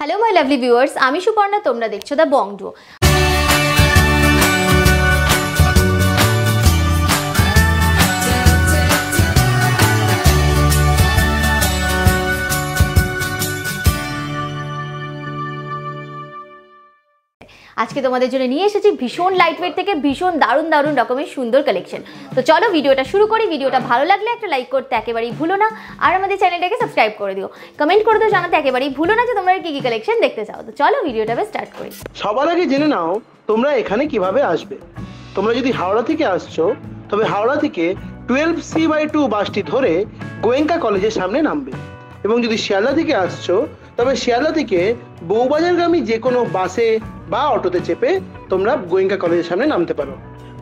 Hello my lovely viewers आमी सुपर्णा तोमरा देखछो the Bang Duo. आज के तुम्हारे जो निये एसेछि भीषण लाइटवेट थेके भीषण दारुण दारुण रकमेर सुंदर कलेक्शन। तो चलो भिडियोटा शुरू करी। भिडियोटा भालो लागले एकटा लाइक करते एकेबारेई भूलो ना और आमादेर चैनलटाके सबस्क्राइब करे दिओ। कमेंट करे तो जानाते एकेबारेई भूलो ना जे तोमरा कि कलेक्शन देखते चाओ। तो चलो भिडियोटा स्टार्ट करी। सबार आगे जेने नाओ तोमरा एखाने किभाबे आसबे। तोमरा यदि हावड़ा थेके आसछो तबे हावड़ा थेके 12C/2 बासटी धरे गोयेंका कलेजेर सामने नामबे এবং যদি শিয়ালদা থেকে আসছো তবে শিয়ালদা থেকে বউবাজারগামী যে কোনো বাসে বা অটোতে চেপে তোমরা গোয়েঙ্কা কলেজের সামনে নামতে পারো।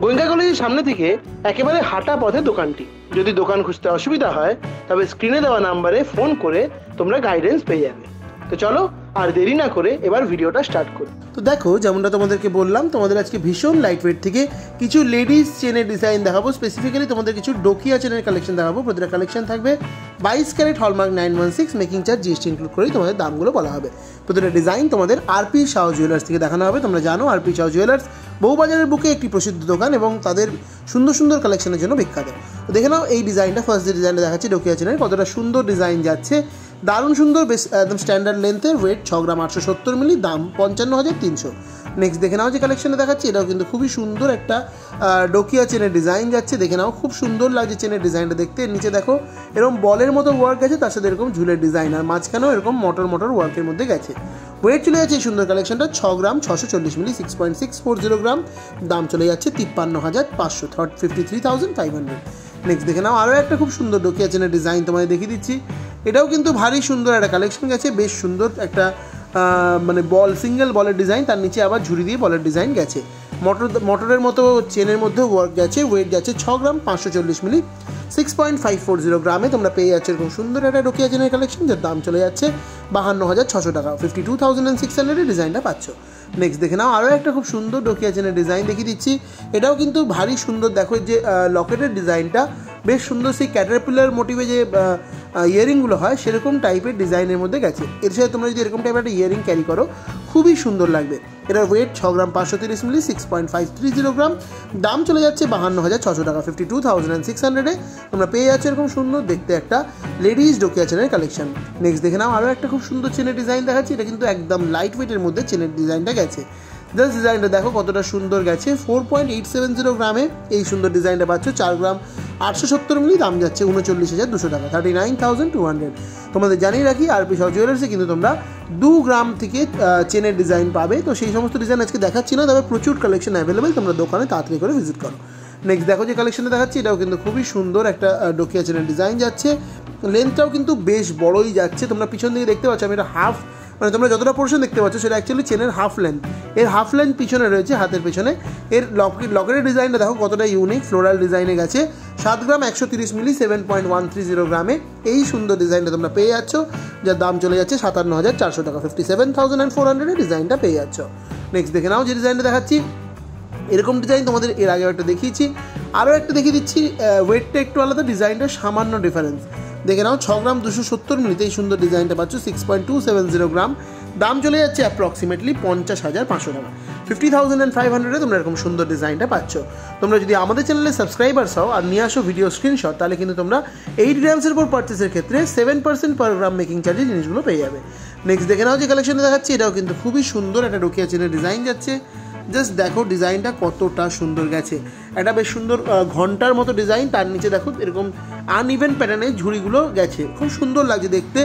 গোয়েঙ্কা কলেজের সামনে থেকে একেবারে হাঁটা পথে দোকানটি। যদি দোকান খুঁজতে অসুবিধা হয় তবে স্ক্রিনে দেওয়া নাম্বারে ফোন করে তোমরা গাইডেন্স পেয়ে যাবে। তো চলো আর দেরি না করে এবার ভিডিওটা স্টার্ট করি। তো দেখো যেমনটা তোমাদেরকে বললাম তোমাদের আজকে ভীষণ লাইটওয়েট থেকে কিছু লেডিস চেনের ডিজাইন দেখাবো। স্পেসিফিক্যালি তোমাদের কিছু ডোকিয়া চেনের কালেকশন দেখাবো। প্রতিটা কালেকশন থাকবে 22 carat hallmark 916 making charge GST include করেই তোমাদের দামগুলো বলা হবে। প্রতিটা ডিজাইন তোমাদের আরপি শাহ জুয়েলার্স থেকে দেখানো হবে। তোমরা জানো আরপি শাহ জুয়েলার্স বউবাজারের বুকে একটি প্রসিদ্ধ দোকান এবং তাদের সুন্দর সুন্দর কালেকশনের জন্য বিখ্যাত। তো দেখে নাও এই ডিজাইনটা, ফার্স্ট যে ডিজাইনটা দেখাচ্ছি ডোকিয়া চেনের, কতটা সুন্দর ডিজাইন যাচ্ছে, দারুণ সুন্দর, বেশ একদম স্ট্যান্ডার্ড লেন্থের, ওয়েট 6 গ্রাম 870 মিলি, দাম 55,300। নেক্সট দেখে নাও যে কালেকশনে দেখাচ্ছি এটাও কিন্তু খুবই সুন্দর একটা ডোকিয়া চেনের ডিজাইন যাচ্ছে। দেখে নাও খুব সুন্দর লাগছে চেনের ডিজাইনটা দেখতে। নিচে দেখো এরকম বলের মতো ওয়ার্ক গেছে, তার সাথে এরকম ঝুলের ডিজাইন, আর মাঝখানেও এরকম মোটর ওয়ার্কের মধ্যে গেছে। ওয়েট চলে যাচ্ছে এই সুন্দর কালেকশনটা 6 গ্রাম 640 মিলি, 6.640 গ্রাম, দাম চলে যাচ্ছে 53,500, 53,500। নেক্সট দেখে নাও আরও একটা খুব সুন্দর ডোকিয়া চেনের ডিজাইন তোমাদের দেখিয়ে দিচ্ছি। এটাও কিন্তু ভারী সুন্দর একটা কালেকশন গেছে, বেশ সুন্দর একটা মানে বল, সিঙ্গেল বলের ডিজাইন, তার নিচে আবার ঝুড়ি দিয়ে বলের ডিজাইন গেছে। মোটরের মতো চেনের মধ্যে ওয়ার্ক গেছে। ওয়েট যাচ্ছে 6 গ্রাম 540 মিলি, 6.540 গ্রামে তোমরা পেয়ে যাচ্ছ এরকম সুন্দর একটা ডোকিয়া চেনের কালেকশন, যার দাম চলে যাচ্ছে 52,600 টাকা, 52,600 ডিজাইনটা পাচ্ছ। নেক্সট দেখে নাও আরও একটা খুব সুন্দর ডোকিয়া চেনের ডিজাইন দেখিয়ে দিচ্ছি। এটাও কিন্তু ভারী সুন্দর। দেখো যে লকেটের ডিজাইনটা বেশ সুন্দর, সেই ক্যাটারপিলার মোটিভে যে ইয়ারিংগুলো হয় সেরকম টাইপের ডিজাইনের মধ্যে গেছে। এর সাথে তোমরা যদি এরকম টাইপের একটা ইয়ারিং ক্যারি করো খুবই সুন্দর লাগবে। এটার ওয়েট 6 গ্রাম 530 মিলি, 6.530 গ্রাম, দাম চলে যাচ্ছে 52,600 টাকা, 52,600-এ তোমরা পেয়ে যাচ্ছ এরকম সুন্দর দেখতে একটা লেডিস ডোকিয়া চেনের কালেকশন। নেক্সট দেখে নাও আরও একটা খুব সুন্দর চেনের ডিজাইন দেখাচ্ছি। এটা কিন্তু একদম লাইট ওয়েটের মধ্যে চেনের ডিজাইনটা গেছে। জাস্ট ডিজাইনটা দেখো কতটা সুন্দর গেছে। 4.870 গ্রামে এই সুন্দর ডিজাইনটা পাচ্ছ, 4 গ্রাম 870 মিলি, দাম যাচ্ছে 39,200 টাকা, 39,200। তোমাদের জানিয়ে রাখি আরপি শাহ জুয়েলার্সে কিন্তু তোমরা 2 গ্রাম থেকে চেনের ডিজাইন পাবে। তো সেই সমস্ত ডিজাইন আজকে দেখাচ্ছি না, তবে প্রচুর কালেকশন অ্যাভেলেবেল, তোমরা দোকানে তাড়াতাড়ি করে ভিজিট করো। নেক্সট দেখো যে কালেকশনটা দেখাচ্ছি এটাও কিন্তু খুবই সুন্দর একটা ডোকিয়া চেনের ডিজাইন যাচ্ছে। লেন্থটাও কিন্তু বেশ বড়ই যাচ্ছে। তোমরা পিছন দিকে দেখতে পাচ্ছ আমি এটা হাফ, মানে তোমরা যতটা পোর্শন দেখতে পাচ্ছ সেটা অ্যাকচুয়ালি চেনের হাফ লেন্থ। এর হাফ লেন্থ পিছনে রয়েছে হাতের পেছনে। এর লকেটের ডিজাইনটা দেখো কতটা ইউনিক, ফ্লোরাল ডিজাইনে গেছে। 7 গ্রাম 130 মিলি, 7.130 গ্রামে এই সুন্দর ডিজাইনটা তোমরা পেয়ে যাচ্ছ, যার দাম চলে যাচ্ছে 57,400 টাকা, 57,400-এর ডিজাইনটা পেয়ে যাচ্ছ। নেক্সট দেখে নাও যে ডিজাইনটা দেখাচ্ছি এরকম ডিজাইন তোমাদের এর আগে একটা দেখিয়েছি, আরও একটা দেখিয়ে দিচ্ছি। ওয়েটটা একটু আলাদা, ডিজাইনটা সামান্য ডিফারেন্স। দেখে নাও 6 গ্রাম 270 মিলিতে এই সুন্দর ডিজাইনটা পাচ্ছ, 6.270 গ্রাম, দাম চলে যাচ্ছে অ্যাপ্রক্সিমেটলি 50,500 টাকা, 50,500-এ তোমরা এরকম সুন্দর ডিজাইনটা পাচ্ছ। তোমরা যদি আমাদের চ্যানেলে সাবস্ক্রাইবার্স হও আর নিয়ে আসো ভিডিও স্ক্রিনশট, তাহলে কিন্তু তোমরা 8 গ্রামসের উপর পারচেসের ক্ষেত্রে 7% পার গ্রাম মেকিং চার্জে জিনিসগুলো পেয়ে যাবে। নেক্সট দেখে নাও যে কালেকশনটা দেখাচ্ছি এটাও কিন্তু খুবই সুন্দর একটা ডোকিয়া চেনের ডিজাইন যাচ্ছে। জাস্ট দেখো ডিজাইনটা কতটা সুন্দর গেছে, একটা বেশ সুন্দর ঘন্টার মতো ডিজাইন, তার নিচে দেখো এরকম আনইভেন প্যাটার্নের ঝুড়িগুলো গেছে, খুব সুন্দর লাগছে দেখতে।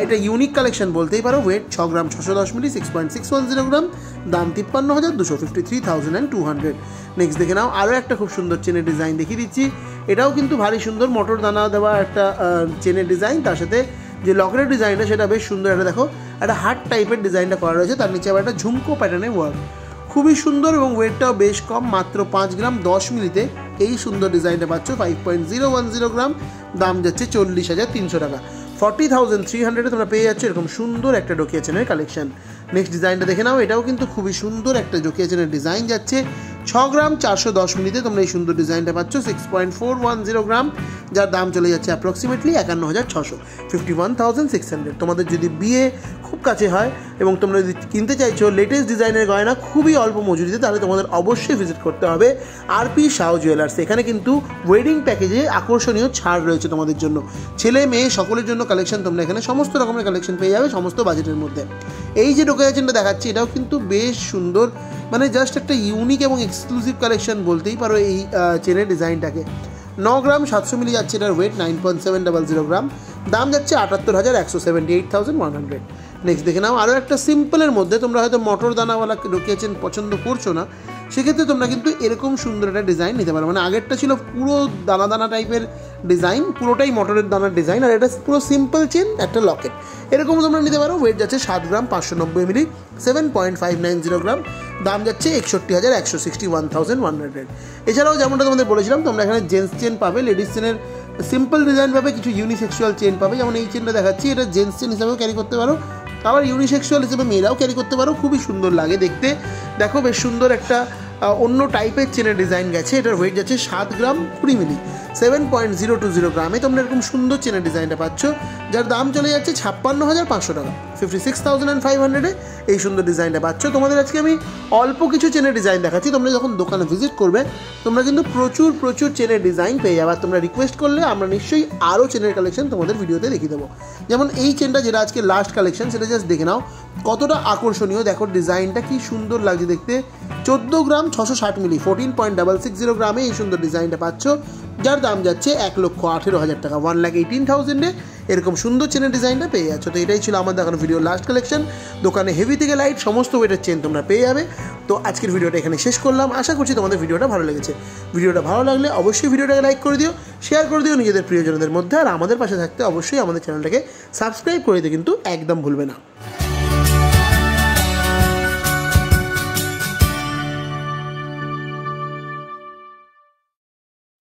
এটা ইউনিক কালেকশন বলতেই পারো। ওয়েট 6 গ্রাম 610 মিলি, 6.610 গ্রাম, দাম 53,200, 53,200। নেক্সট দেখে নাও আরও একটা খুব সুন্দর চেনের ডিজাইন দেখিয়ে দিচ্ছি। এটাও কিন্তু ভারী সুন্দর, মোটর দানা দেওয়া একটা চেনের ডিজাইন, তার সাথে যে লকেটের ডিজাইনটা সেটা বেশ সুন্দর। একটা দেখো একটা হার্ট টাইপের ডিজাইনটা করা রয়েছে, তার নিচে আবার একটা ঝুমকো প্যাটার্নের ওয়ার্ক, খুবই সুন্দর এবং ওয়েটটাও বেশ কম, মাত্র 5 গ্রাম 10 মিলিতে এই সুন্দর ডিজাইনটা পাচ্ছ, 5.010 গ্রাম, দাম যাচ্ছে 40,300 টাকা, 40,300 তোমরা পেয়ে যাচ্ছ এরকম সুন্দর একটা ডোকিয়া চেনের কালেকশন। নেক্সট ডিজাইনটা দেখে নাও, এটাও কিন্তু খুবই সুন্দর একটা ডোকিয়া চেনের ডিজাইন যাচ্ছে 6 গ্রাম 410 মিলিতে তোমরা এই সুন্দর ডিজাইনটা পাচ্ছ 6.410 গ্রাম, যার দাম চলে যাচ্ছে অ্যাপ্রক্সিমেটলি 51,600, 51,600। তোমাদের যদি বিয়ে খুব কাছে হয় এবং তোমরা যদি কিনতে চাইছো লেটেস্ট ডিজাইনের গয়না খুবই অল্প মজুরিতে, তাহলে তোমাদের অবশ্যই ভিজিট করতে হবে আরপি শাহ জুয়েলার্স। এখানে কিন্তু ওয়েডিং প্যাকেজে আকর্ষণীয় ছাড় রয়েছে তোমাদের জন্য, ছেলে মেয়ে সকলের জন্য কালেকশন তোমরা এখানে সমস্ত রকমের কালেকশন পেয়ে যাবে সমস্ত বাজেটের মধ্যে। এই যে ডোকিয়া চেনটা দেখাচ্ছি এটাও কিন্তু বেশ সুন্দর, মানে জাস্ট একটা ইউনিক এবং এক্সক্লুসিভ কালেকশন বলতেই পারো এই চেনের ডিজাইনটাকে। 9 গ্রাম 700 মিলি যাচ্ছে এটার ওয়েট, 9.700 গ্রাম, দাম যাচ্ছে 78,178,100। নেক্সট দেখে নাও আরও একটা সিম্পলের মধ্যে, তোমরা হয়তো মটর দানাওয়ালা ডোকিয়া চেন পছন্দ করছো না, সেক্ষেত্রে তোমরা কিন্তু এরকম সুন্দর একটা ডিজাইন নিতে পারো। মানে আগেরটা ছিল পুরো দানা দানা টাইপের ডিজাইন, পুরোটাই মটরের দানার ডিজাইন, আর এটা পুরো সিম্পল চেন একটা লকেট, এরকম তোমরা নিতে পারো। ওয়েট যাচ্ছে 7 গ্রাম 590 মিলি, 7.590 গ্রাম, দাম যাচ্ছে 61,161,100। এছাড়াও যেমনটা তোমাদের বলেছিলাম তোমরা এখানে জেন্টস চেন পাবে, লেডিস চেনের সিম্পল ডিজাইন পাবে, কিছু ইউনিসেক্সুয়াল চেন পাবে। যেমন এই চেনটা দেখাচ্ছি এটা জেন্টস চেন হিসাবেও ক্যারি করতে পারো, আবার ইউনিসেক্সুয়াল হিসেবে মেয়েরাও ক্যারি করতে পারো, খুবই সুন্দর লাগে দেখতে। দেখো বেশ সুন্দর একটা অন্য টাইপের চেনের ডিজাইন গেছে, এটার ওয়েট যাচ্ছে 7 গ্রাম 20 মিলি, 7.020 গ্রামে তোমরা এরকম সুন্দর চেনের ডিজাইনটা পাচ্ছ, যার দাম চলে যাচ্ছে 56,500 টাকা, 56,500-এ এই সুন্দর ডিজাইনটা পাচ্ছ। তোমাদের আজকে আমি অল্প কিছু চেনের ডিজাইন দেখাচ্ছি, তোমরা যখন দোকানে ভিজিট করবে তোমরা কিন্তু প্রচুর প্রচুর চেনের ডিজাইন পেয়ে যাবে। তোমরা রিকোয়েস্ট করলে আমরা নিশ্চয়ই আরও চেনের কালেকশন তোমাদের ভিডিওতে দেখিয়ে দেবো। যেমন এই চেনটা যেটা আজকে লাস্ট কালেকশন, সেটা জাস্ট দেখে নাও কতটা আকর্ষণীয়, দেখো ডিজাইনটা কি সুন্দর লাগছে দেখতে। 14 গ্রাম 660 মিলি, 14.660 গ্রামে এই সুন্দর ডিজাইনটা পাচ্ছ, যার দাম যাচ্ছে 1,18,000 টাকা, 1,18,000-এ এরকম সুন্দর চেনের ডিজাইনটা পেয়ে যাচ্ছ। তো এটাই ছিল আমার দেখানো ভিডিও লাস্ট কালেকশন। দোকানে হেভি থেকে লাইট সমস্ত ওয়েটের চেন তোমরা পেয়ে যাবে। তো আজকের ভিডিওটা এখানে শেষ করলাম, আশা করছি তোমাদের ভিডিওটা ভালো লেগেছে। ভিডিওটা ভালো লাগলে অবশ্যই ভিডিওটাকে লাইক করে দিও, শেয়ার করে দিও নিজেদের প্রিয়জনদের মধ্যে, আর আমাদের পাশে থাকতে অবশ্যই আমাদের চ্যানেলটাকে সাবস্ক্রাইব করে দিও কিন্তু একদম ভুলবে না।